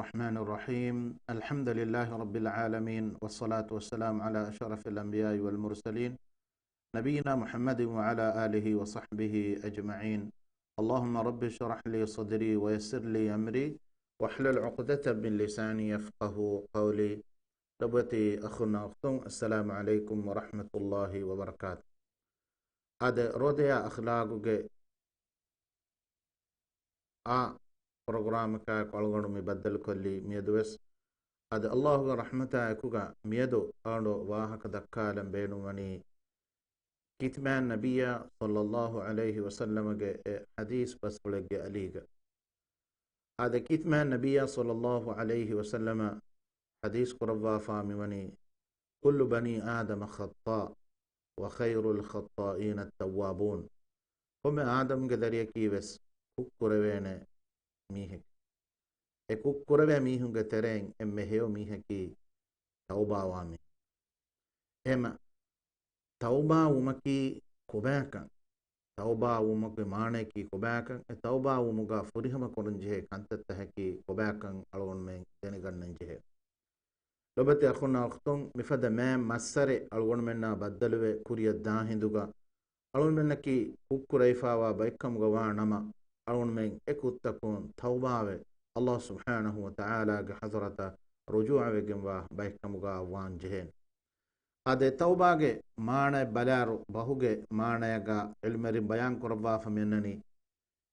الرحمن الرحيم. الحمد لله رب العالمين، والصلاة والسلام على أشرف الأنبياء والمرسلين نبينا محمد وعلى آله وصحبه أجمعين. اللهم رب اشرح لي صدري ويسر لي أمري واحلل عقدة من لساني يفقه قولي. ربتي أخونا أختم، السلام عليكم ورحمة الله وبركاته. هذا روديا أخلاقك program ka kolgonu mi baddal kolli miyeduwes ade Allahu rahmata kuga miyedo ando wahaka dakkalam beenumani kitman nabiyya sallallahu alayhi wa sallam ge hadis basfulege aliga ade kitman nabiyya sallallahu alayhi wa sallam hadis qurwa famiwani kullu bani adam khata wa khayrul khata'in at-tawwabun. Come adam ge dariya kiwes kukkurewene mihek e kukkurave mihunge tereng emme heo miheki taubawami ema tauba umaki kobakan tauba umaki maaneki kobakan e tauba umuga furihama korunje kantatta haki kobakan algon men denigannan je lobate akhuna akhton mifada ma masare algon menna baddaluwe kuriya dahinduga algon mennaki kukkuraifawa baikkamuga wa nama algon men ekuttakun taubave Allah subhanahu wa ta'ala ga hadrata rujua vegenwa baikamuga wanjehen ade tawbage maana balaru bahuge maana ga ilmeri bayan korwa famennani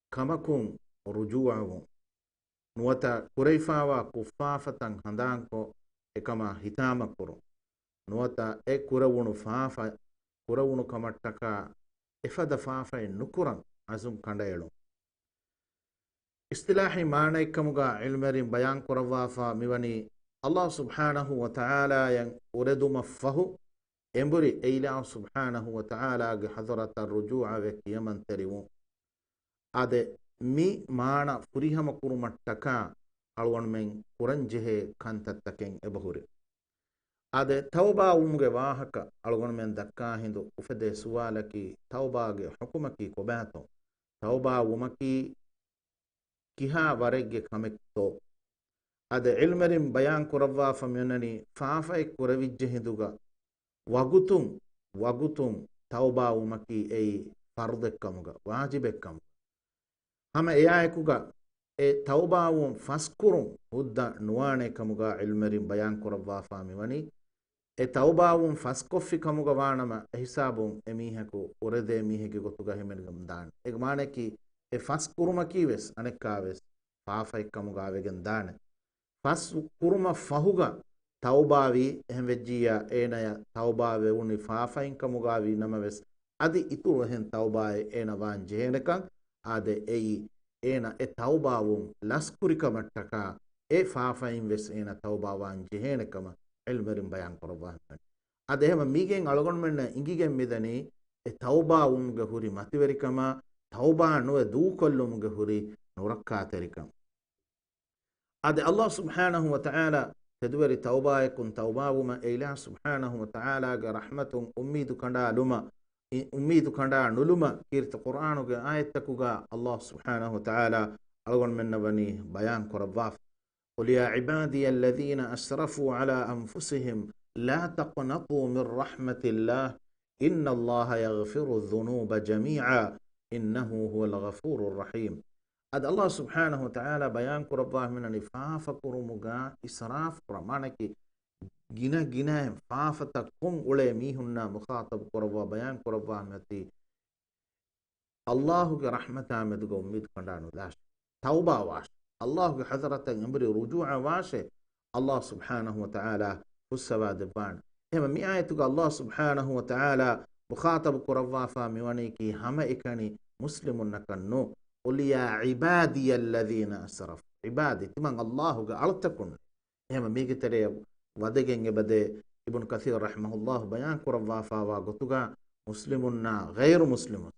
kamakun rujuahu nuwata kuraifawa kufafatan handanko ekama hitama kuru nuwata e kurawunu fafa kurawunu kamattaka efada fafa nukuran azum kandayelu istilahi maanaikamuga ilmerin bayan korawafa miwani Allah subhanahu wa ta'ala yang ureduma fahu emburi eila subhanahu wa ta'ala ge hadrata rujua ve kiyaman terimu ade mi maana furihama kurumattaka alwan men kuranjehe kantattaken ebahuri ade tauba umge wahaka alwan men dakka hindu ufede suwalaki tauba ge hukumaki kobato tauba umaki kiha warege kamekto ade ilmerin bayan kurawwa famyonani faafa kurawijje hinduga wagutum tauba umaki ei fardekkamuga wajibekkam hama eyaekuga e tauba faskurum hudda nuwane kamuga ilmerin bayan kurawwa famiwani e tauba faskoffi kamuga wanama hisabun emihaku urede mihege gotuga hemenigam dan egmaneki e fas kuruma kiwes anekkaves faafa ikkamuga wegen daane fas kuruma fahuga taubawi ehmejjiya enaya taubawe uni faafa inkamuga wi namaves adi ituru hen taubae ena wan jehenekan ade ei ena e taubawum laskurika mattaka e faafa inves ena taubawan jehenekama ilmerin bayan korwa ade hema migen algon menne ingigen midani e taubawum ge huri mativerikama tauba nuwe duukollumuge huri nurakkaterikam ade Allah subhanahu wa ta'ala tedweri taubaekun taubawuma eila subhanahu wa ta'ala ga rahmatun ummidu kanda nuluma kirti qur'anuge ayattakuga Allah subhanahu wa ta'ala algon mennabani bayan korabwaf qul ya ibadiya alladhina asrafu ala anfusihim la taqnatu min rahmatillah inna Allah yaghfiru dhunuba jami'a innahu huwal ghafurur rahim ad Allah subhanahu wa ta'ala bayan kurabah minani faafa kurumuga israf pramanaki gina faafata kun ule mihunna mukhatab kurabah bayan kurabah mati Allahu ge rahmata medugo ummid kandanu dash tauba wash Allahu ge hadrata amri rujua washe Allah subhanahu wa ta'ala usaba deban ema mi ayatuga Allah subhanahu wa ta'ala mukhatab kurabah fa miwani ki hama ikani muslimun nakanno qul ya ibadiya alladhina asrafu ibadi timan Allah ga altakun ema migitere wadegen ebade ibn kathir rahimahullah bayan kurwa fa wa gotuga muslimunna ghayru muslimun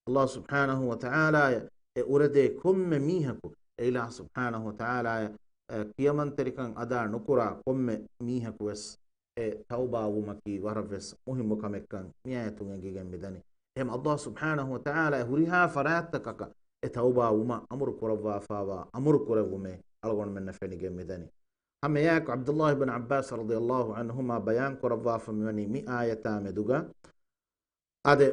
Allah subhanahu wa ta'ala e urede komme mihaku ila subhanahu wa ta'ala kiyaman terikan ada nukura komme mihaku es e tauba umaki warves muhimmu kamekkan miyatun ngegen bidani em Allah subhanahu wa ta'ala huriha faratakaka e tauba uma amur kurwa fawa amur kurawume algon men fenige midani hame yak Abdullah ibn Abbas radiyallahu anhuma bayan korwa famani mi ayata meduga ade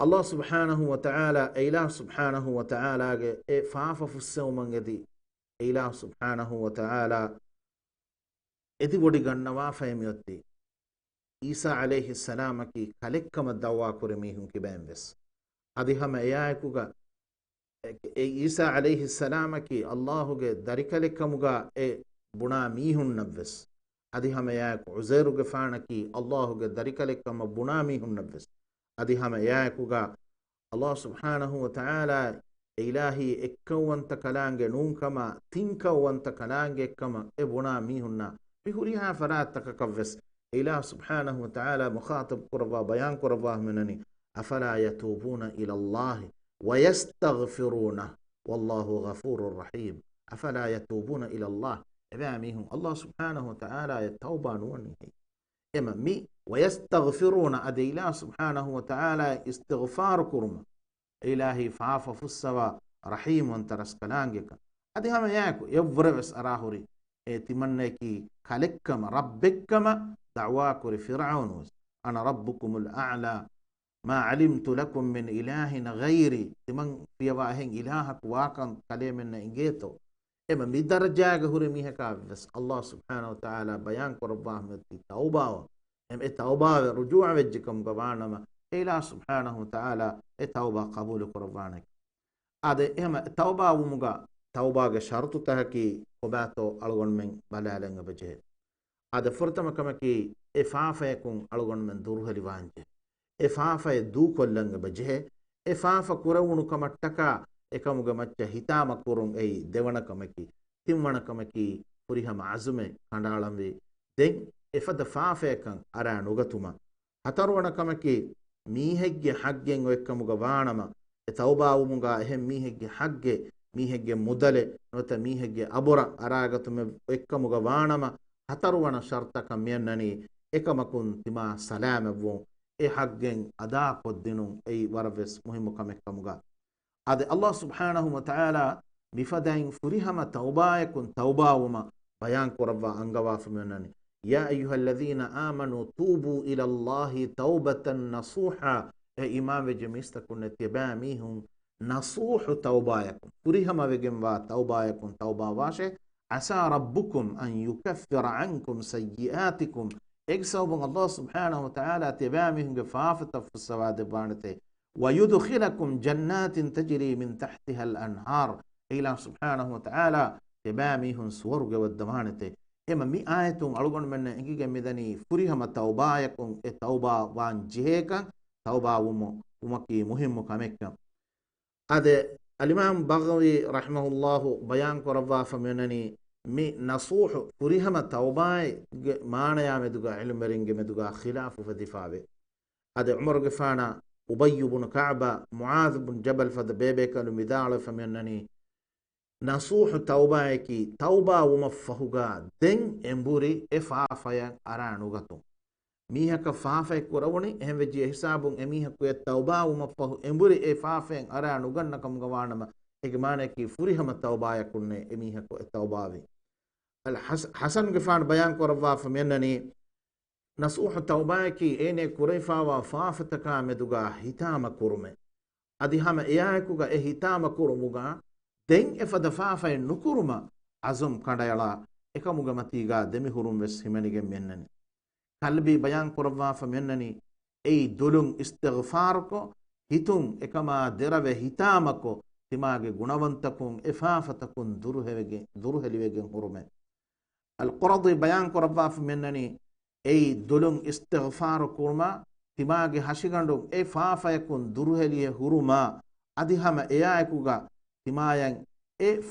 Allah subhanahu wa ta'ala ilah subhanahu wa ta'ala ge e faafa fussawmangedi ilah subhanahu wa ta'ala edi wodi gannawa faymiyotti Isa alayhi salamaki kalekkama dawwa kore mihun kibembes adi hama eyakuga Isa alayhi salamaki Allahuge darikalekkamuga e buna mihun nabves adi hama eyak Uzairuge faanaki Allahuge darikalekkama buna mihun nabves adi hama eyakuga Allah subhanahu wa ta'ala ilahi ekkawanta kalange nunkama tinkawanta kalange ekkama e buna mihunna bihuriha farattaka kavves ilah subhanahu wa ta'ala mukhatab kurva bayan kurva minani afala yatubuna ila Allah wa yastaghfiruna wallahu ghafurur rahim afala yatubuna ila Allah ebamihum Allah subhanahu wa ta'ala yatawba nuwani ema mi wa yastaghfiruna ade ilah subhanahu wa ta'ala istighfar kurma ilahi faafa fussawa rahim wantaras kalangeka ade hama yaku yevreves arahuri e timanneki kalekkama rabbekkama da'wa kuri fir'aun ana rabbukumul a'la ma alimtu lakum min ilahin ghairi timan fiyawahen ilahak wakan kalemenna ingeto ema mi darajaga hure mihaka ves Allah subhanahu wa ta'ala bayan korba ahmeti tauba em e tauba rujuu wejjikum gawanama ilah subhanahu wa ta'ala e tauba qabul korbanak ade ema tauba umuga tauba ga shartu tahaki kobato algon men balalenga beje ade furtama kamaki ifaafa yakun algon men durhali wanje ifaafa du kollanga beje ifaafa kurawunu kamattaka ekamuga macca hitama kurun ei devana kamaki timwana kamaki purihama azume kandalamwe den ifada faafa yakan ara nugatuma hatarwana kamaki mihegge haggen ekkamuga waanama e tauba umuga ehem mihegge hagge mihegge mudale nota mihegge abura aragatume ekkamuga waanama hatarwana shartaka miyannani ekamakun tima salamevu e haggen ada koddinu ei warves muhimu kamekkamuga ade Allah subhanahu wa ta'ala mifadain furihama tauba'akun taubawuma bayan korwa angawa fumennani ya ayyuhalladhina amanu tubu ila Allahi taubatan nasuha e imam vejemista kunne tibamihum nasuhu tauba'akun furihama vegemwa tauba'akun tauba washe asa rabbukum an yukaffira ankum sayyi'atikum اكسبوا الله سبحانه وتعالى تبامهم قفافة في السواد بانته ويدخلكم جنات تجري من تحتها الأنهار إلى سبحانه وتعالى تبامهم سورج والدمانته إما مي آيتهم ألقون من إنجي مدني فريهم التوبة يكون التوبة وان جهيكا توبة ومكي مهم كمكا هذا الإمام بغوي رحمه الله بيان كربا فمنني mi nasuhu furihama tawbai maanaya meduga ilmeringe meduga khilafu fadifabe ade umar gefana ubay ibn ka'ba muadh ibn jabal fad bebe kalu midala famennani nasuhu tawbai ki tawba wumaffahuga den emburi efafaya aranugatu mihaka fafa kurawuni ehveji hisabun emihaku tawba wumaffahu emburi efafen aranuganna kam gawanama egmane ki furihama tawba yakunne emihaku tawbawi الحسن قفان بيان كورفا فمنني نصوح توباكي ايني كوريفا وفافتكا مدوغا هتاما كورمي ادي هما اياكوغا هتاما كورموغا دين افدفافا نكورما عزم كاندايلا اكاموغا متيغا دمي هروم بس همنيغا منني قلبي بيان كورفا فمنني اي دولون استغفاركو هتون اكما دربه هتامكو تماغي غنوانتكون افافتكون دروهليوغا هرومي القرضي بيان كرباف منني اي دولون استغفار كورما تماغي هاشيغاندو اي فافا يكون دروهليه هروما ادي هما اياكوغا تمايان اي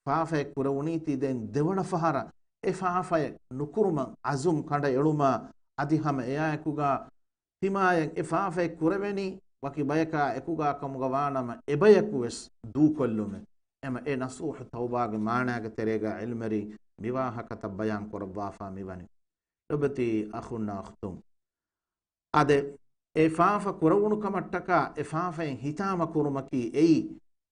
فافا كورونيتي دين دewana فهرا اي فافا نكورما عزم كاندا يلوما ادي هما اياكوغا تمايان اي فافا كوربني وكي بايكا اكوغا كمغا وانما ابيكوس دو كلومه اما اي نصوح توباغ معناغ تريغا علمري ميواها كتب بيان كربافا ميواني لبتي أخونا أختم أده إفافا كرونو كمتكا إفافا هتاما كرمكي أي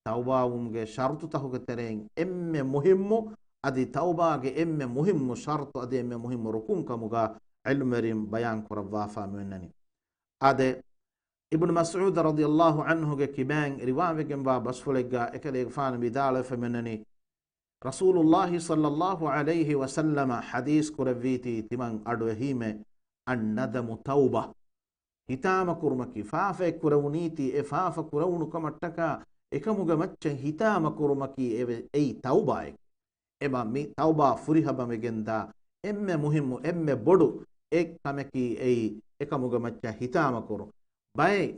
tawbawumge shartu tahuge tereng emme muhimmu adi tawbage emme muhimmu shartu adi emme muhimmu rukun kamuga ilmerim bayan koravva famennani ade ibn mas'ud radiyallahu anhu ge kibang riwayegen ba basfulega ekale fan bidala famennani rasulullah sallallahu alayhi wa sallam hadis kuraviti timan adu hime an nadamu tawba hitama kurmaki faafa kurawuniti e faafa kurawunu kamattaka ekamuga macca hitama kurmaki ei tawba eba mi tawba furihaba megenda emme muhimmu emme bodu ek kameki ei ekamuga macca hitama kuru bay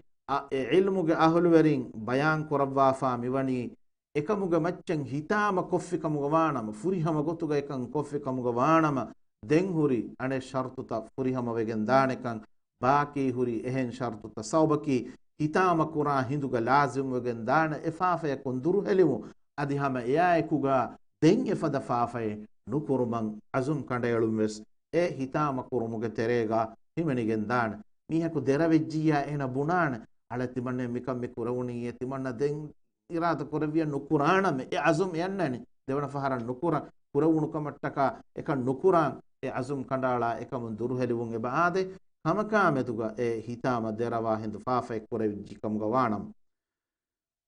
ilmuge ahluwerin bayan kurawwa fa miwani ekamuga maccan hitama koffi kamuga wanama furihama gotuga ekan koffi kamuga wanama den huri ane shartuta furihama wegendanekan baaki huri ehen shartuta sawbaki hitama kura hinduga lazim wegendana efafa yakun duru helimu adihama eyaekuga den efada faafaye nukuruman azum kandayalum wes e hitama kurumuge terega himenigendana mihaku deravejjiya ena bunana ala timanne mikam mikurawuni timanna den irada koraviya nukurana me e azum yannani devana faharan nukura kurawunu kamattaka ekan nukuran e azum kandala ekamun duru helivun e baade hamaka metuga e hitama derawa hindu faafa ekkorevji kamuga wanam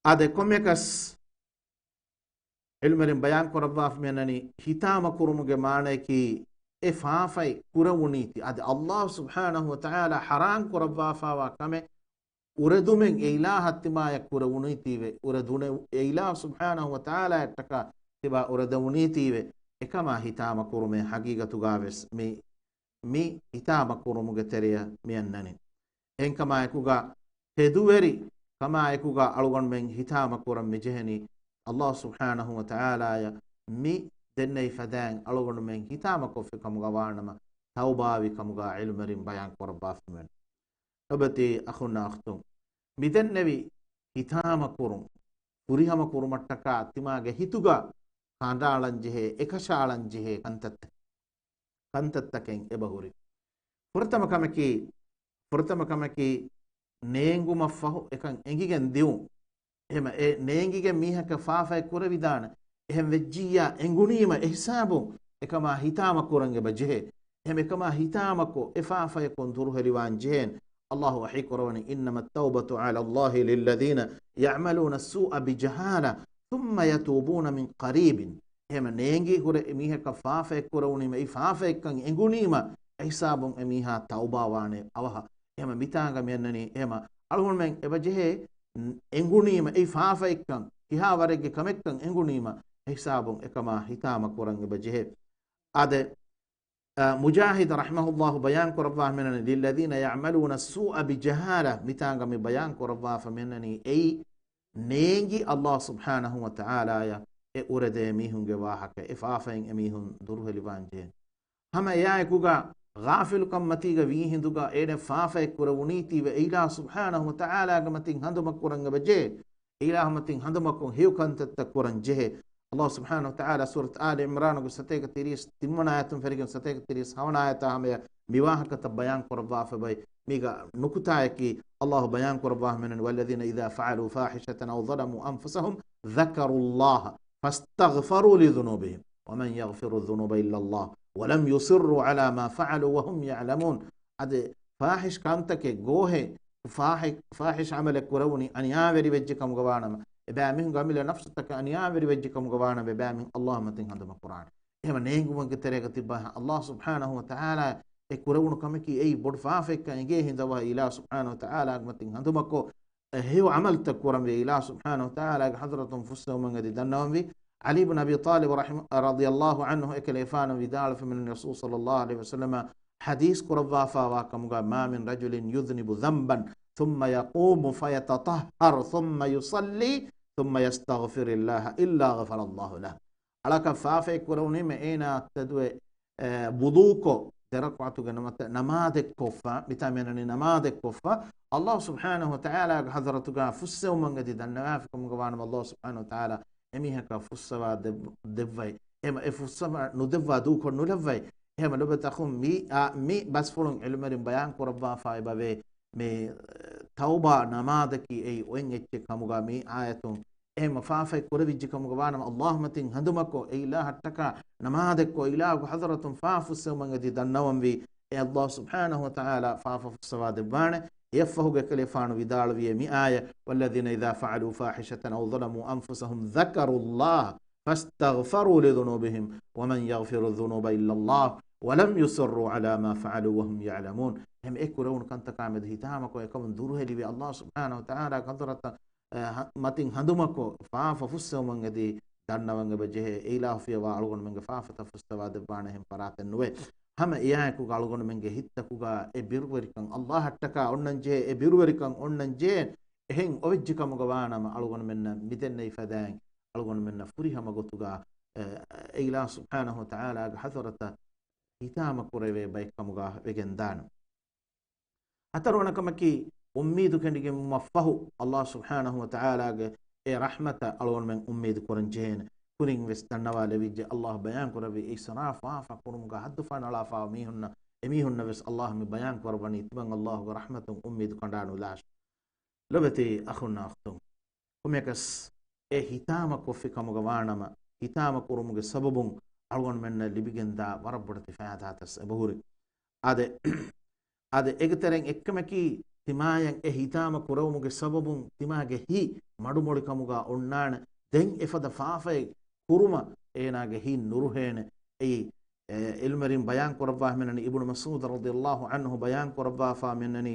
ade komekas ilmerin bayan koravaf menani hitama kurumuge maane ki e faafai kurawuniti ade Allah subhanahu wa ta'ala haram koravafa wa kame uredumen e ilaha timaya kurawunitiwe uredune e ilaha subhanahu wa ta'ala ettaka tiba uredunitiwe ekama hitama kurume hagigatu gaves mi hitama kurumuge tereya miyannani enkama ekuga heduveri kama ekuga alugon men hitama kuram mijeheni Allah subhanahu wa ta'ala ya mi dennei fadang alugon men hitama kofi kamuga wanama tawbawi kamuga ilmerin bayan korbafimen abati akhuna akhtum midennevi hitama kurum purihama kurumattaka timage hituga kandalan jehe ekashalan jehe kantattaken ebahuri furtama kamaki neenguma fahu ekan engigen diu ehma e neengige mihaka faafa kuravidana ehem vejjiya engunima ihsabu ekama hitama kurange bajehe ehem ekama hitama ko efaafa kon duru heliwan jehen الله وحيك روني إنما التوبة على الله للذين يعملون السوء بجهالة ثم يتوبون من قريب هم نينجي هو إميها كفافة كروني ما إفافة كان إنغوني ما حسابهم إميها توبة وانه أوها هم ميتانغ مينني هم ألهم من إبجه إنغوني ما إفافة كان كها ورقة كمك كان إنغوني ما حسابهم إكما هتام كورن إبجه هذا مجاهد رحمه الله بيان كرباه منني للذين يعملون السوء بجهالة ميتانغ مي بيان كرباه فمنني أي نينجي الله سبحانه وتعالى يا أورد ميهم جواهك إفافين ميهم دروه لبانجين هما ياكوغا غافل كم متيغا ويهن دوغا إيد فافا كرونيتي وإله سبحانه وتعالى متين هندما كورنغ بجي إله متين هندما كون هيو كانت تكورنجه الله سبحانه وتعالى سورة آل عمران ستيك تريس تمنا آيات فريق ستيك تريس هون آيات هم بواهك تبيان قرباه فبي ميغا نكتايكي الله بيان قرباه من والذين إذا فعلوا فاحشة أو ظلموا أنفسهم ذكروا الله فاستغفروا لذنوبهم ومن يغفر الذنوب إلا الله ولم يصروا على ما فعلوا وهم يعلمون هذا فاحش كانتك جوه فاحش عملك وروني أن يعبر بجكم غوانا بامين غامل نفسك أن يعبر بجكم غوانا بامين الله متين هذا القرآن هم نيجوا من كتير تباه الله سبحانه وتعالى كورون كمكي أي بود فافك كان يجيه دوا إله سبحانه وتعالى متين هذا مكو هو عمل تكورم إله سبحانه وتعالى حضرة فسوا من قد دنهم بي علي بن أبي طالب رضي الله عنه إكليفان بدال من الرسول صلى الله عليه وسلم حديث قربافا وكم ما من رجل يذنب ذنبا ثم يقوم فيتطهر ثم يصلي ثم يستغفر الله إلا غفر الله له على كفافة كروني مئنا تدوي بدوكو تركعتو نماذج كفا بتامينني نماذج كفا الله سبحانه وتعالى حضرتك فسوا من قد دنافكم غوانم الله سبحانه وتعالى أميها كفسوا دفاي أما إفسوا ندفا دوكو ندفاي أما لو بتأخذ مي بس فلون علمهم بيان كربا فاي بابي مي توبة نماذج أي وين يتكلموا مي آياتهم එහෙම ෆාෆයි කුරවිජ්ජකමුග වානම අල්ලාහ්මතින් හඳුමකෝ ඒ ඉලාහ හට්ටක නමාදෙක්කෝ ඉලාහු හදරතුන් ෆාෆුස්සමංගති දන්නවම් වී ඒ අල්ලාහ් සුබ්හානහු වතාලා ෆාෆුස්සවා දෙබ්බාන يفهوك كلفان ودال في مئاية والذين إذا فعلوا فاحشة أو ظلموا أنفسهم ذكروا الله فاستغفروا لذنوبهم ومن يغفر الذنوب إلا الله ولم يصروا على ما فعلوا وهم يعلمون هم إكلون كنت كامد هتامك ويكون دوره لي الله سبحانه وتعالى قدرت متين هندمكو فاف فسوا من غدي دنوانغ بجه إله في وعلون من فاف تفسوا دبانهم فرات النوى هم إياكو علون من هتكوغا إبيروركان الله حتكا أوننجه إبيروركان أوننجه هين أوجيكا مغوانا ما علون من ميتن يفدان علون من فريها مغوتوغا إله سبحانه وتعالى حضرت هتامكو ريبي بيكمغا وجندان أترونكمكي أميدو كنيجي مفهو الله سبحانه وتعالى رحمة ألون من أميد كورنجين كورين وستنوا لبيج الله بيان كربي إسراف وافا كورمغا حدفان على فا ميهن بس الله مي بيان كربني تبن الله ورحمة أميد كندانو لاش لبتي أخونا أختم كميكس هتاما كوفي كمغا وانما هتاما كورمغا سببون ألون من لبيجندا وربرتي فاتاتس أبهوري هذا إكترين إكمكي තිමායන් හිතාම කුරවමුගේ සබබුන් තිමාගේ හි මඩුමොඩිකමුගා ඔන්නාන දෙන් එෆද ෆාෆයි කුරුම ඒනාගේ හි නුරුහේන ඒ ඉල්මරින් බයන් කරබා මෙන්නනි ඉබ්නු මස්ඌද් රදියල්ලාහු අන්හු බයන් කරබා ෆා මෙන්නනි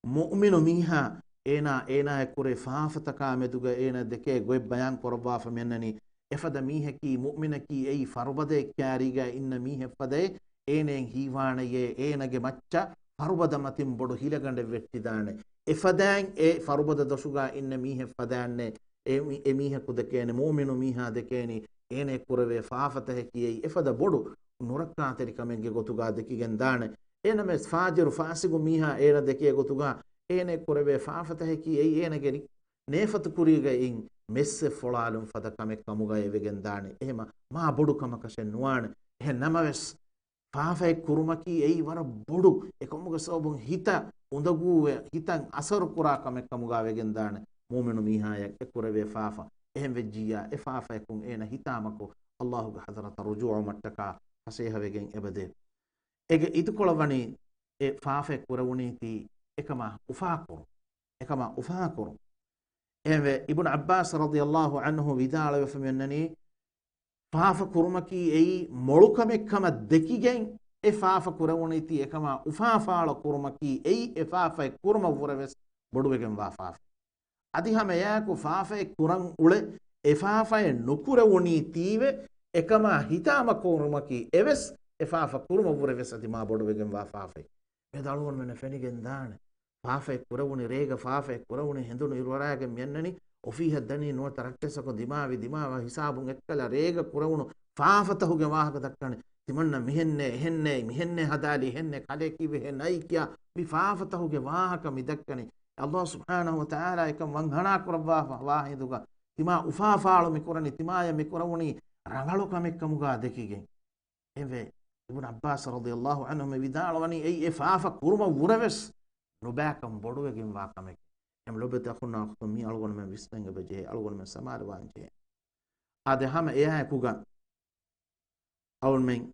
මුමිනු මිහා ඒනා කුරේ ෆාෆතකා මෙදුග ඒන දෙකේ ගොයි බයන් කරබා ෆා මෙන්නනි එෆද මීහකි මුමිනකි ඒ ෆර්බදේ ಕ್ಯಾರಿಗಾ ඉන්න මීහෙෆදේ ඒනෙන් හීවාණයේ ඒනගේ මච්චා ಫರುಬದ ಮತಿಂ ಬೊಡು ಹಿಲಗಂಡೆ ವೆಟ್ಟಿದಾನೆ ಎಫದಾನ್ ಎ ಫರುಬದ ದಶುಗಾ ಇನ್ನ ಮೀಹೆ ಫದಾನ್ನೆ ಎ ಮೀಹೆ ಕುದಕೇನೆ ಮೋಮಿನು ಮೀಹಾ ದಕೇನಿ ಏನೆ ಕುರವೆ ಫಾಫತಹೆ ಕಿಯೈ ಎಫದ ಬೊಡು ನುರಕ್ಕಾತರಿ ಕಮೆಂಗೆ ಗೊತುಗಾ ದಕಿಗೆನ್ ದಾನೆ ಏನಮೆ ಫಾಜಿರು ಫಾಸಿಗು ಮೀಹಾ ಏನ ದಕಿಯ ಗೊತುಗಾ ಏನೆ ಕುರವೆ ಫಾಫತಹೆ ಕಿಯೈ ಏನಗೆ ನೇಫತ್ ಕುರಿಗ ಇನ್ ಮೆಸ್ಸೆ ಫೊಳಾಲುಂ ಫದ ಕಮೆ ಕಮುಗ ಎವೆಗೆನ್ ದಾನೆ ಎಹಮ ಮಾ ಬೊಡು ಕಮಕಶೆ ನುವಾನೆ ಎಹೆ ನಮವೆಸ್ ಫಾಫೈ ಕುರುಮಕಿ ಏಯ್ ವರ ಬೊಡು ಎಕಮುಗ ಸೋಬುಂ ಹಿತ ಉಂದಗುವೆ ಹಿತಂ ಅಸರು ಕುರಾ ಕಮೆ ಕಮುಗಾವೆಗೆಂದಾನೆ ಮೂಮಿನು ಮೀಹಾಯ ಎಕುರವೆ ಫಾಫಾ ಎಹಂ ವೆಜ್ಜಿಯಾ ಎ ಫಾಫೈ ಕುಂ ಏನ ಹಿತಾಮಕು ಅಲ್ಲಾಹುಗೆ ಹಜರತ ರುಜೂಅ ಮಟ್ಟಕ ಫಸೇಹವೆಗೆಂ ಎಬದೆ ಎಗೆ ಇದುಕೊಳವನಿ ಎ ಫಾಫೈ ಕುರವುನೀತಿ ಎಕಮ ಉಫಾಕುರು ಎಹೆ ಇಬ್ನು ಅಬ್ಬಾಸ್ ರದಿಯಲ್ಲಾಹು ಅನ್ಹು ವಿದಾಳವೆ ಫಮೆನ್ನನಿ ಫಾಫ ಕುರುಮಕಿ ಏಯ್ ಮೊಳುಕಮೆಕ್ಕಮ ದೆಕಿಗೆನ್ ಎ ಫಾಫ ಕುರವುನೈತಿ ಎಕಮ ಉಫಾಫಾಳ ಕುರುಮಕಿ ಏಯ್ ಎ ಫಾಫೈ ಕುರುಮ ಉರವೆಸ್ ಬೊಡುವೆಗೆಂ ವಾ ಫಾಫ ಅದಿಹಮ ಯಾಕು ಫಾಫೈ ಕುರಂ ಉಳೆ ಎ ಫಾಫೈ ನುಕುರವುನೀತಿವೆ ಎಕಮ ಹಿತಾಮ ಕುರುಮಕಿ ಎವೆಸ್ ಎ ಫಾಫ ಕುರುಮ ಉರವೆಸ್ ಅದಿ ಮಾ ಬೊಡುವೆಗೆಂ ವಾ ಫಾಫೈ ಎದಾಳುವನ್ ಮೆನ ಫೆನಿಗೆನ್ ದಾನೆ ಫಾಫೈ ಕುರವುನಿ ರೇಗ ಫಾಫೈ ಕುರವುನಿ ಹೆಂದುನು ಇರುವರಾಗೆ ಮೆನ್ನನಿ وفيها الدني نو تركتسكو دماغ حسابون اكلا ريغا كورونو فافتهوගේ වාහක දක්කනේ තිමන්න මිහෙන්නේ හදාලි හෙන්නේ කලේ කිවෙ නයිකියා මි ෆාෆතහුගේ වාහක මිදක්කනේ අල්ලාහ් සුබ්හානහු වතාලා එකම් වංහනා කරවා වාහිදුගා තිමා උෆාෆාලු මිකුරනි තිමාය මිකුරුනි රංගලු කමෙක්කමුගා දෙකිගෙන් එවේ ඉබ්නු අබ්බාස් රදියල්ලාහු අන්හු විදාලවනි ඒ ෆාෆ කුරුම වුරවස් නොබෑකම් බොඩුවකින් වාකමෙක් em lobe ta khuna khto mi algon men visnanga beje algon men samar wanje ade hama e ha kuga algon men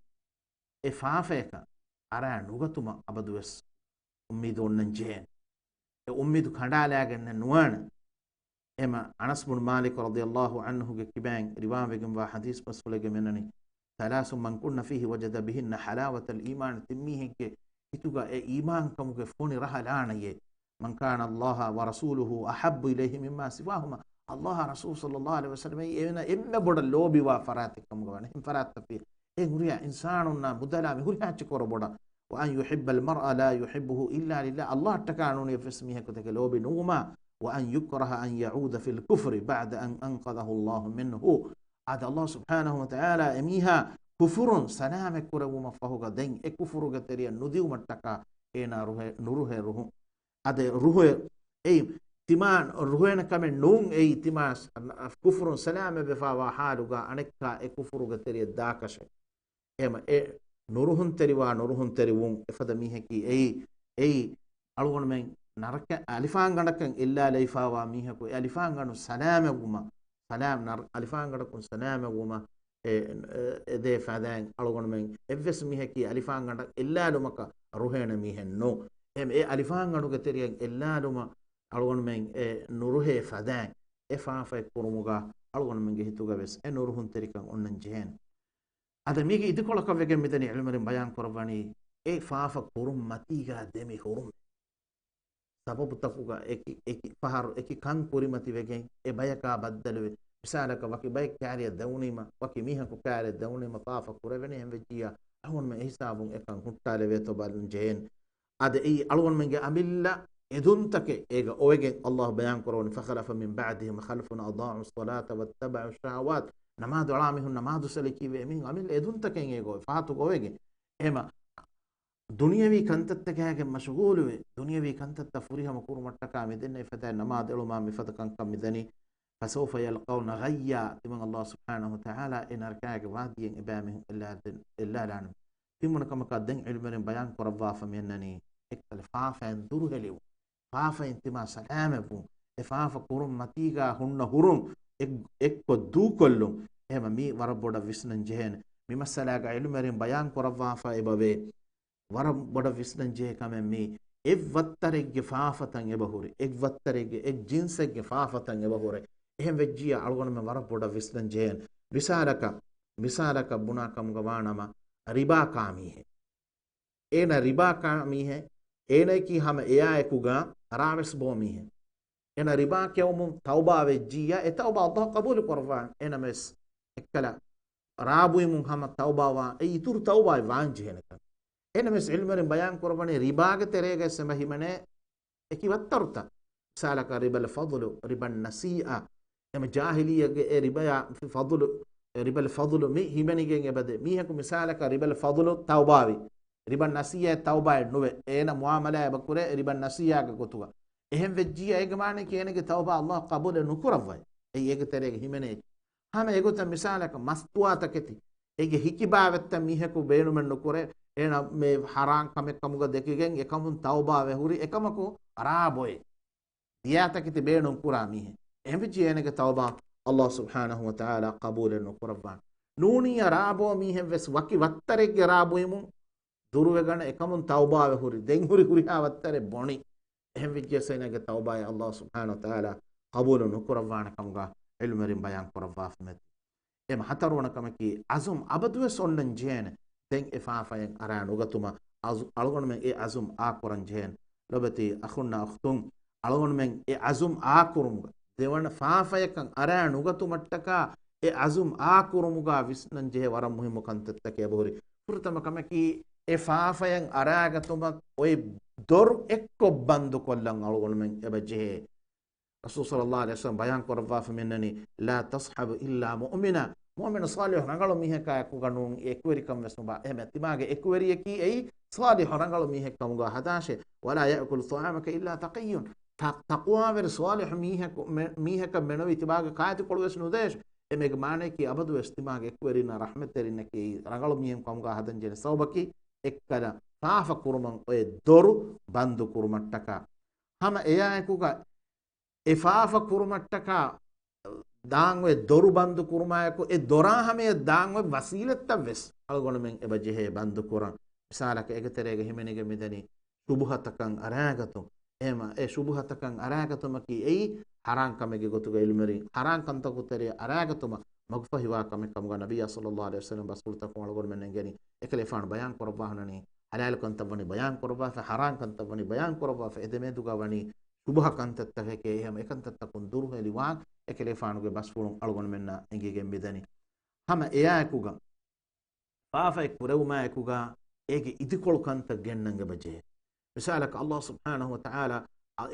e faafeka ara nugatuma abadues ummidu onnanje e ummidu khandalagen nuwana ema Anas bin Malik radiyallahu anhu ge kiban riwayegem wa hadith pasulege menani thalathum man kunna fihi wajada bihinna halawat al-iman timmihe ke ituga e iman kamuge foni rahalanaye من كان الله ورسوله أحب إليه مما سواهما الله رسول صلى الله عليه وسلم إما بڑا لوبي وفراتكم غوانه فرات في هوريا إنساننا بدلا هوريا تشكور بڑا وأن يحب المرء لا يحبه إلا لله الله تكانون في اسمه كتك لوبي نوما وأن يكره أن يعود في الكفر بعد أن أنقذه الله منه هذا الله سبحانه وتعالى أميها كفر سلام كرو مفهوغا دين كفر غتريا نديو متكا إنا روح روح ade ruhe ei timan ruhena kame nun ei timas kufrun salame be fa wa haluga anekka e kufruga teriya dakashe ema e nuruhun teriwun efada miheki ei algon men naraka alifan gandakan illa laifa wa miheko alifan ganu salame guma salam nar alifan gada kun salama wuma de fadan algon men evs mi heki alifan gada illadu maka ruhena mi hen no em e alifan gadu geteriya illadu ma algon men nuruhe fadan e fa fa kurumuga algon men ge hituga bes e nuruhun terikan onnan jehen ada migi idikola ka vegen midani ilmarin bayan korvani e fa fa kurum matiga demi hurum sababu takuga eki fahar eki kan kurimati vegen e bayaka baddalu misalaka waki bayk kariya dawnima waki miha ku kariya dawnima fafa kureveni hem vejiya awon me hisabun ekan huttale veto balun jeen ade e alwon menge amilla edun take ega oegen Allah bayan koroni fakhalafa min ba'dihim khalfun adaa'u as-salata wattaba'u ash-shahawat namadu alamihun namadu saliki ve min amil edun take ego fatu oegen ema दुनियावी कंतत्त क्या है कि मशगूल हुए दुनियावी कंतत्त फुरी हम कुर मट्टका मिदने फता नमाज उलमा मिफत कंकम मिदनी फसौफ यलقون غيا तिमन अल्लाह सुब्हानहु व तआला इन अरका के वादी इबामे इल्ला लान तिमन कम का दिन इल्म बयान करवा फमेननी इख्तिलाफ है दुर है लियो फाफ इंतिमा सलाम है इफाफ कुरम मतीगा हुन हुरुम एक को दू कोल्लु एम मी वरबोड विस्नन जहन मी मसला का इल्म बयान करवा फएबवे वरम बड़ा विस्नन जे कमे मी एक वत्तरे गिफाफतन एबहुरे एक वत्तरे एक जिन्स गिफाफतन एबहुरे එහෙම වෙජ්ජිය අලගොන මේ වර පොඩ විස්ලන් ජේන් විසාරක බුනා කම් ගවානම රිබා කාමී है एना रिबा कामी है एने की हम एया एकुगा रावेस बोमी है एना रिबा के उम तौबा वेजिया ए तौबा अल्लाह कबूल करवान एना मेस एकला राबुई मुम हम तौबा वा ए इतुर तौबा वांज है नका एना मेस इल्म रे बयान करवाने रिबा के तेरेगे समहि मने एकी वत्तरता सालक रिबल फضل रिबन नसीआ एम जाहिलिया के ए रिबा फضل रिबल फضल मी हिमनी के बदे मी है को मिसालक रिबल फضल तौबावी रिबन नसिया तौबा नुवे एना मुआमला बकुरे रिबन नसिया के गोतुगा එහෙම වෙජ්ජිය ඒක මානේ කියනගේ තවබා අල්ලාහ් කබුල නුකරවයි ඒ ඒක තරේක හිමනේ හැම ඒගොත මිසාලක මස්තුවාතකති ඒගේ හිකිබාවෙත්ත මිහකු බේනුමෙන් නුකරේ එන මේ හරාන් කමෙක් කමුග දෙකගෙන් එකමුන් තවබා වෙහුරි එකමකු අරාබොයි දියාතකති බේනුම් කුරා මිහ එහෙම වෙජ්ජියනගේ තවබා අල්ලාහ් සුබ්හානහු වතාලා කබුල නුකරවන් නූනි අරාබෝ මිහෙන් වෙස් වකි වත්තරෙක්ගේ අරාබොයිමු දුරුවගන එකමුන් තවබා වෙහුරි දෙන් හුරි හුරිහා වත්තරේ බොණි එහෙම විජ්ජසේනගේ තවබාය අල්ලාහ් සුබ්හානහු තාලා කබූල නුකරවාන කම්ගා ඉල්මරින් බයන් කරවා ෆමෙත් එම හතරවන කමකි අසුම් අබදුව සොන්නන් ජේන දෙන් එෆාෆයෙන් අරාන උගතුම අලගොන මෙන් ඒ අසුම් ආකරන් ජේන ලබති අඛුන්නා අඛතුම් අලගොන මෙන් ඒ අසුම් ආකරුම් දෙවන ෆාෆයකන් අරාන උගතුමට්ටක ඒ අසුම් ආකරුමුගා විස්නන් ජේ වරම් මුහිම කන්තත්තකේ බොරි පුරතම කමකි ඒ ෆාෆයෙන් අරාගතුම ඔය dor ekko bandu kollan algol men ebaje rasul sallallahu alaihi wasallam bayan korva famenani la tashab illa mu'mina mu'min salih rangalo mihe ka ku ganun ekweri kam vesnuba eme timage ekweri ki ei salih rangalo mihe kam ga hadashe wala ya'kul ta'amaka illa taqiyun taqwa ver salih mihe ka menovi timage kaati kolwes nudesh emege mane ki abadu estimage ekweri na rahmeterina ki rangalo mihe kam ga hadan jene sawbaki ekkala faafa kuruman oye doru bandu kurumattaka hama eyaekuga e faafa kurumattaka daangwe doru bandu kurumayaku e dora hame daangwe wasiletta ves algona men ebajehe bandu kuran misalaka egeterege himenige midani subuhatakan aragatu ema e subuhatakan aragatuma ki ei haran kamege gotuga ilmeri haran kantaku tere aragatuma magfahiwa kamekamga nabiyya sallallahu alaihi wasallam basulta ko algona men ngeni ekelefan bayan korbahnani halal kantabani bayan korba fa haram kantabani bayan korba fa edeme duga wani subha kantatta heke eham ekantatta kun dur heliwan ekele faanuge basfulun algon menna engege midani hama eya ekuga faafa ekurewma ekuga ege idikol kanta gennange baje misalaka allah subhanahu wa ta'ala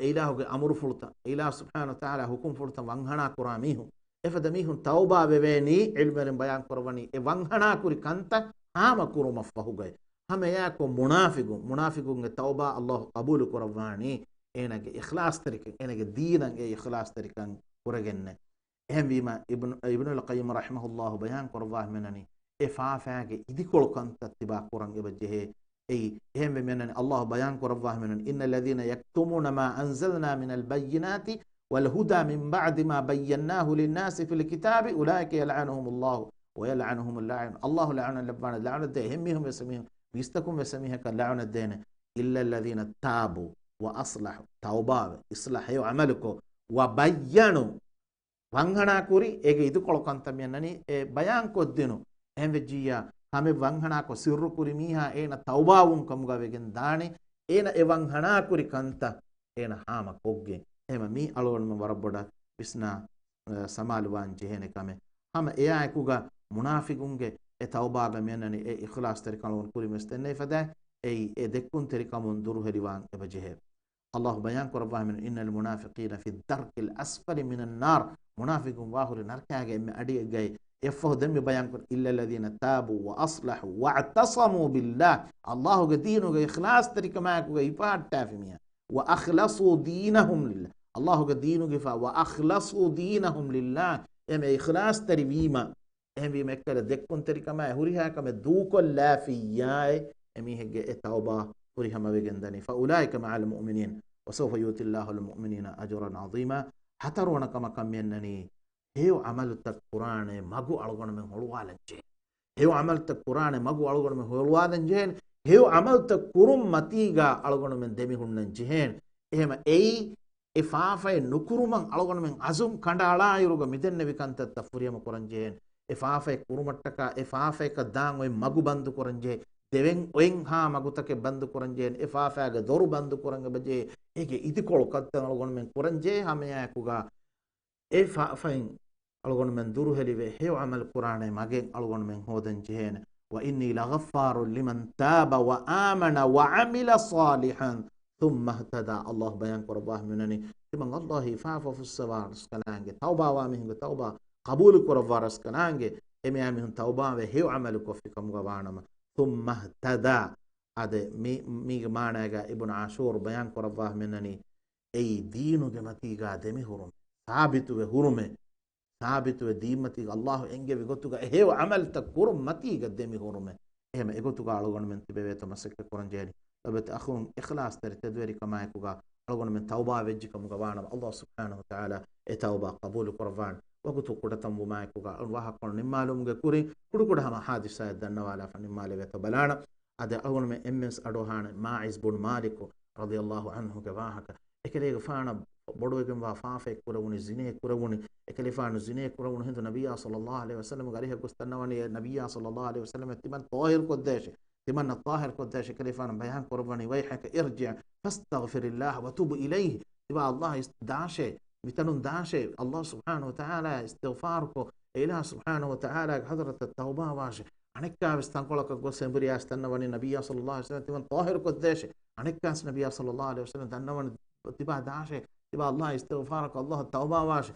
ilahuge amru fulta ilah subhanahu wa ta'ala hukum fulta wanghana kuramihu efadamihun tauba beveni ilmeren bayan korwani e wanghana kuri kanta hama kuruma fahugai हम या को मुनाफिगुन के तौबा अल्लाह कबूल करवानी एनगे इखलास तरीके एनगे दीन के इखलास तरीकन कुरगन्ने एहम बीमा इब्न अल क़य्यिम रहमहुल्लाह बयान करवा मननी इफाफा के इदिकोल कंत तिबा कुरंग बजे ए एहम मननी अल्लाह बयान करवा मननी इन्नल लदीना यक्तुमुना मा अंज़लना मिनल बय्यिनाति والهدى من بعد ما بيناه للناس في الكتاب أولئك يلعنهم الله ويلعنهم اللاعن الله لعن لبان لعن الدين همهم يسميهم بيستكم يسميها كلعن الدين إلا الذين تابوا وأصلحوا توبة إصلاح عملكم وبينوا වංහනා කුරි ඒක ඉදු කොලකන්තම යන්නනි ඒ බයන් කොද්දෙනු එහෙම වෙජියා හමෙ වංහනා කො සිරු කුරි මීහා ඒන තවබාවුන් කමුගා වෙගෙන් දානේ ඒන ඒ වංහනා කුරි කන්ත ඒන හාම කොග්ගේ එහෙම මී අලවන්ම වරබොඩ විස්නා සමාලුවන් ජෙහෙන කම හම එයා එකුගා මුනාෆිකුන්ගේ ඒ තවබාග මෙන්නනි ඒ ඉඛලාස් තරිකලවන් කුරි මෙස්තෙන්නේ ෆදා ඒ ඒ දෙක්කුන් තරිකමුන් දුරු හෙරිවාන් එබජෙහෙ الله بيان قربان من إن المنافقين في الدرك الأسفل من النار منافق واهر نركاجي إما أدي جاي يفه دم بيان إلا الذين تابوا وأصلحوا واعتصموا بالله الله قدينه إخلاص ترك معك ويفاد تافميا وأخلصوا دينهم لله الله قدينه جفا وأخلصوا دينهم لله إما إخلاص تربيما إما بمكة دكون ترك معه هريها كما دوك لا في ياي إما هي التوبة هريها ما بيجندني فأولئك مع المؤمنين وسوف يؤتي الله المؤمنين أجرا عظيما حترون كما كم ينني هيو عملت القرآن مغو ألغون من هلوالا جين هيو عملت القرآن مغو ألغون من هلوالا جين هيو عملت كرم متيغا ألغون من دمي هنن جين إهما أي إفافة نكرمان ألغون من عزم كندالا يروغا مدن نبي كانت تفوريا مقرن جين إفافة كرمتك إفافة كدان ومغو بندو قرن جين දෙවෙන් ඔයෙන් හා මගුතක බන්දු කරන්ජේන් එෆාෆාග දොරු බන්දු කරංග බජේ ඒකේ ඉතිකොල කත්තන අලගොන මෙන් කරන්ජේ හැමයාකුගා එෆාෆෙන් අලගොන මෙන් දුරු හෙලිවේ හේව අමල් කුරානේ මගෙන් අලගොන මෙන් හොදන් ජේන وإني لغفار لمن تاب وآمن وعمل صالحا ثم اهتدى الله بيان قرباه منني تمن الله فاف في السوار سكنانجي توبة وامهم توبة قبول قربار سكنانجي اميامهم توبة وهيو عمل كفكم غوانما ثم اهتدى هذا ميغ معناها ابن عاشور بيان قرباه منني اي دينو جمتيغا دمي هرم ثابت وهرم ثابت وديمتي الله انجي بيغتوغا هيو عمل تكرم متيغا دمي هرم ايما ايغتوغا الغون من تبيت مسك قرنجاني لبت اخون اخلاص ترتدوري كما يكوغا الغون من توبه وجهكم غوانا الله سبحانه وتعالى توبه قبول قربان وقتو قدتم وما يكوغا الواها قل نمالوم كوري كودو هم حادثه دنوالا فنمال ويت بلانا اد اول من امس ادوهان ماعز بن مالك رضي الله عنه كواهك اكلي فانا بدوكم وافافه كوروني زينه كوروني اكلي فانا زينه كوروني هند نبي صلى الله عليه وسلم غريه كستنوني نبي صلى الله عليه وسلم تمن طاهر قداش تمن الطاهر قداش اكلي فانا بيان قرباني ويحك ارجع فاستغفر الله وتوب اليه تبع الله داشه بتنون داشه الله سبحانه وتعالى استغفاركو إله سبحانه وتعالى حضرة التوبة واشه عنك استنقلك قوس بريا استنوني النبي صلى الله عليه وسلم تمن طاهر قداشه عنك النبي صلى الله عليه وسلم تنوني تبع داشه تبع الله استغفارك الله التوبة واشه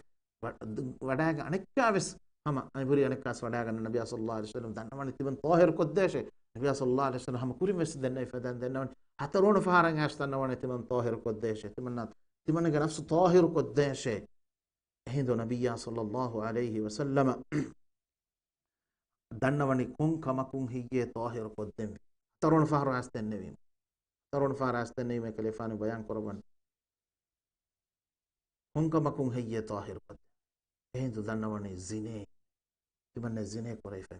وداك عنك بس هم بري عنك وداك النبي صلى الله عليه وسلم تنوني تمن طاهر قداشه النبي صلى الله عليه وسلم هم كوري مسدنا فدان دنون حتى رون فهرن استنوني تمن طاهر قداشه تمن نفس طاهر قداشه هند نبي صلى الله عليه وسلم دنوني كون كما كون هي طاهر قدام ترون فهر استنوي ترون فهر استنوي كلفان بيان قربان كون كما كون هي طاهر قدام هند دنوني زينه تمن زينه قريفه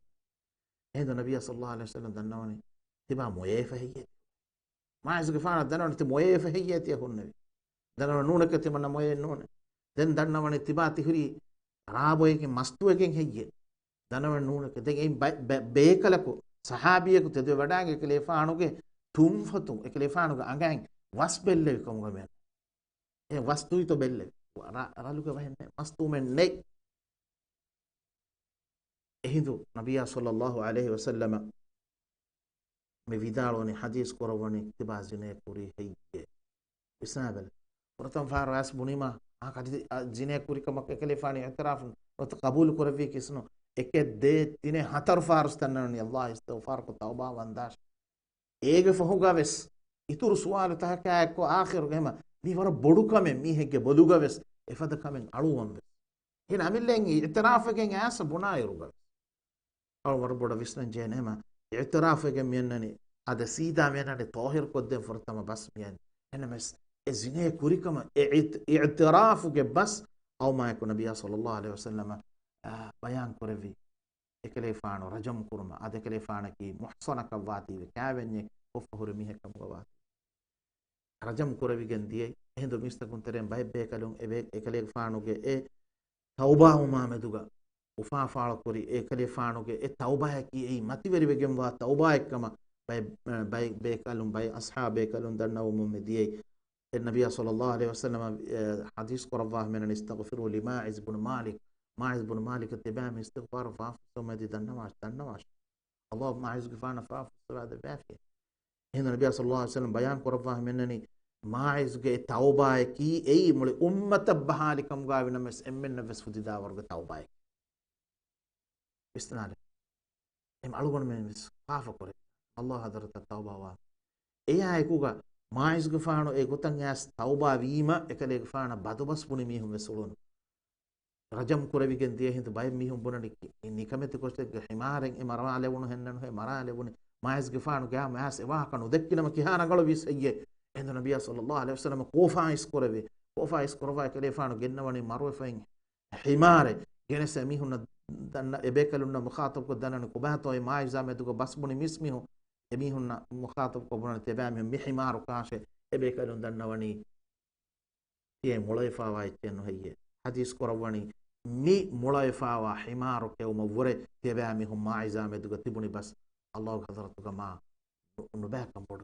هند النبي صلى الله عليه وسلم دنوني تبا مويفه هي ما عايز فانا دنوني تمويفه هي تيهون النبي دنوني نونك تمن مويه نون දැන් දන්නවනේ තිබා තිහුරි රාබෝයකින් මස්තුවකින් හෙయ్యේ දනවන නූනක දැන් ඒ බේකලකු සහාබියෙකු තෙද වඩාගේ කලේෆානුගේ තුම්ෆතු එකලේෆානුගේ අඟෙන් වස් බෙල්ලේ කොමුග මෙන්න ඒ වස්තුයි તો බෙල්ලේ රාලුක වහෙන්නේ මස්තුමෙන් නේ එහිදු නබියා සල්ලල්ලාහු අලයිහි වසල්ලම මේ විදාලෝනි හදීස් කරවනි තිබා ජිනේ කුරි හෙయ్యේ ඉස්නාබල් ප්‍රථම ෆාරස් බුනිමා जिने कुरी कमक कलिफानी इतराफ रत कबूल करवी किसनो एके दे तिने हतर फारस तन्ननी अल्लाह इस्तगफार को तौबा वंदाश एगे फहुगा वेस इतुर सुवाल तह का को आखिर गमा मी वर बोडु कमे मी हेगे बोलुगा वेस एफद कमेन अळु वंबे हिन अमिल्लेंगी इतराफ के आस बुनायरुगा और वर बोड विस्न जेनेमा इतराफ के मेननी अद सीधा मेनने तोहिर को दे फरतम बस मेन एनमस زنا كوريكما اعتراف بس أو ما يكون النبي صلى الله عليه وسلم بيان كورفي ekele faano rajam kurma ade kele faana ki muhsana ka wati kavenye ofhore mihe kam wati rajam kuravi gendiye hendo mista kunterem bay be kalon ebe ekele faano ge e tauba uma meduga ufa faala kuri ekele faano ge e tauba ki e mativeri begem wa tauba ekama bay be kalon bay ashabe kalon danna um mediye النبي صلى الله عليه وسلم حديث قرباه من استغفروا لماعز بن مالك ماعز بن مالك التبامي استغفار فاف ثم دي دنواش الله ماعز قفانا فاف بعد بافية هنا النبي صلى الله عليه وسلم بيان قرباه منني ماعز قي توبة كي اي مولي أمة بحالكم قاوي نمس امن نفس فدي داور توبة استنالي ام ألغون من بس فاف قري الله حضرت التوبة وا اي هاي كوغا ماعز قفانو اي قطن ياس توبة ويما اكالي قفانا بادو بس بني ميهم بسولون rajam kuravigen diye hindu bay mihum bunani nikamete koste himaren e marwa lewunu hennan he mara lewuni maes gefanu ga maes e wa kanu dekkinama ki hana galo bisayye endo nabiya sallallahu alaihi wasallam kofa is korova kele fanu gennawani marwe fain himare gene semihun dan e bekalunna mukhatab ko danan ko bato e maes zamedu ko basbuni mismihu e mihunna mukhatab ko bunani tebami mi himaru kashe e bekalun dannawani tie molay fawa iteno heye hadis korawani mi mulai fawa himaru ke umavure tebami hum maiza meduga tibuni bas Allah hadratu kama nubaka bod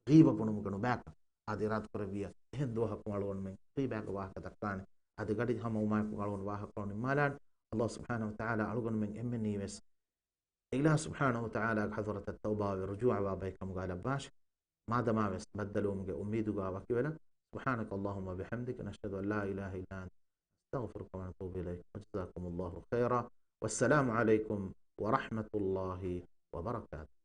ghiba bunu muganu baka adirat koraviya hendo hakmalon men ghiba ka wa kadakane adi gadi hama umay ko galon wa hakon malan Allah subhanahu wa ta'ala alugon men emni wes ilah subhanahu wa ta'ala hadrat at-tauba wa rujua wa baykum gala bash ma dama wes badalum ge umidu ga wa kiwala سبحانك اللهم وبحمدك نشهد أن لا إله إلا أنت استغفرك ونتوب إليك وجزاكم الله خيرا والسلام عليكم ورحمة الله وبركاته.